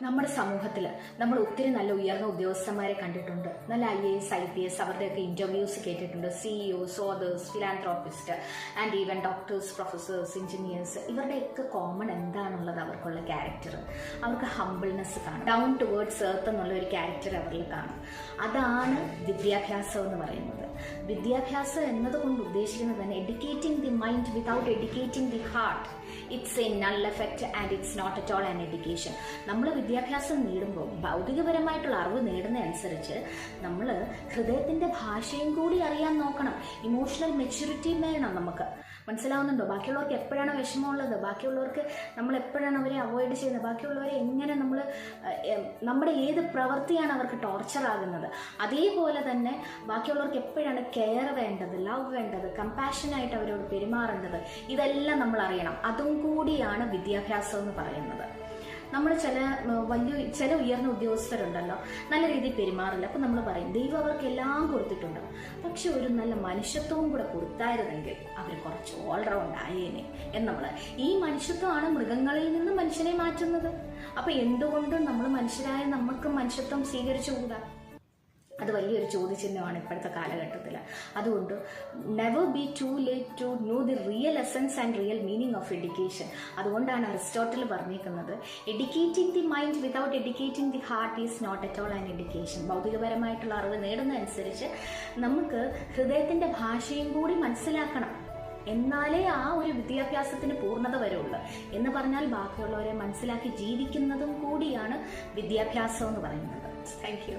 നമ്മുടെ സമൂഹത്തിൽ നമ്മൾ ഒത്തിരി നല്ല ഉയർന്ന ഉദ്യോഗസ്ഥന്മാരെ കണ്ടിട്ടുണ്ട്. നല്ല IAS IPS അവരുടെയൊക്കെ ഇൻ്റർവ്യൂസ് കേട്ടിട്ടുണ്ട്. CEOs, authors, philanthropist and even doctors, professors, engineers, ഇവരുടെയൊക്കെ കോമൺ എന്താണുള്ളത്? അവർക്കുള്ള ക്യാരക്ടർ, അവർക്ക് ഹംബിൾനെസ് കാണും, ഡൗൺ ടുവേർഡ്സ് എർത്ത് എന്നുള്ള ഒരു ക്യാരക്ടർ അവരിൽ കാണും. അതാണ് വിദ്യാഭ്യാസം എന്ന് പറയുന്നത്. വിദ്യാഭ്യാസം എന്നതുകൊണ്ട് ഉദ്ദേശിക്കുന്നത് തന്നെ educating the mind without educating the heart. It's a null effect and it's not at all an education. നമ്മൾ വിദ്യാഭ്യാസം നേടുമ്പോൾ ഭൗതികപരമായിട്ടുള്ള അറിവ് നേടുന്നതനുസരിച്ച് നമ്മൾ ഹൃദയത്തിൻ്റെ ഭാഷയും കൂടി അറിയാൻ നോക്കണം. ഇമോഷണൽ മെച്യൂരിറ്റിയും വേണം. നമുക്ക് മനസ്സിലാവുന്നുണ്ടോ? ബാക്കിയുള്ളവർക്ക് എപ്പോഴാണ് വിഷമമുള്ളത്, ബാക്കിയുള്ളവർക്ക് നമ്മൾ എപ്പോഴാണ് അവരെ അവോയ്ഡ് ചെയ്യുന്നത്, ബാക്കിയുള്ളവരെ എങ്ങനെ നമ്മുടെ ഏത് പ്രവൃത്തിയാണ് അവർക്ക് ടോർച്ചർ ആകുന്നത്, അതേപോലെ തന്നെ ബാക്കിയുള്ളവർക്ക് എപ്പോഴാണ് കെയർ വേണ്ടത്, ലവ് വേണ്ടത്, കമ്പാഷനായിട്ട് അവരോട് പെരുമാറേണ്ടത്, ഇതെല്ലാം നമ്മൾ അറിയണം. അതും കൂടിയാണ് വിദ്യാഭ്യാസം എന്ന് പറയുന്നത്. നമ്മൾ ചില ഉയർന്ന ഉദ്യോഗസ്ഥരുണ്ടല്ലോ, നല്ല രീതിയിൽ പെരുമാറില്ല. അപ്പം നമ്മൾ പറയും ദൈവം അവർക്ക് എല്ലാം കൊടുത്തിട്ടുണ്ട്, പക്ഷെ ഒരു നല്ല മനുഷ്യത്വവും കൂടെ കൊടുത്തായിരുന്നെങ്കിൽ അവർ കുറച്ച് ഓൾറൗണ്ട് ആയേനെ നമ്മൾ. ഈ മനുഷ്യത്വമാണ് മൃഗങ്ങളിൽ നിന്ന് മനുഷ്യനെ മാറ്റുന്നത്. അപ്പം എന്തുകൊണ്ടും നമ്മൾ മനുഷ്യരായ നമുക്ക് മനുഷ്യത്വം സ്വീകരിച്ചുകൂടാ? അത് വലിയൊരു ചോദ്യചിഹ്നമാണ് ഇപ്പോഴത്തെ കാലഘട്ടത്തിൽ. അതുകൊണ്ട് never be too late to know the real essence and real meaning of education. അതുകൊണ്ടാണ് അരിസ്റ്റോട്ടിൽ പറഞ്ഞിരിക്കുന്നത് educating the mind without educating the heart is not at all an education. ഭൗതികപരമായിട്ടുള്ള അറിവ് നേടുന്നതനുസരിച്ച് നമുക്ക് ഹൃദയത്തിൻ്റെ ഭാഷയും കൂടി മനസ്സിലാക്കണം. എന്നാലേ ആ ഒരു വിദ്യാഭ്യാസത്തിന് പൂർണ്ണത വരുള്ളൂ. എന്ന് പറഞ്ഞാൽ ബാക്കിയുള്ളവരെ മനസ്സിലാക്കി ജീവിക്കുന്നതും കൂടിയാണ് വിദ്യാഭ്യാസം എന്ന് പറയുന്നത്. Thank you.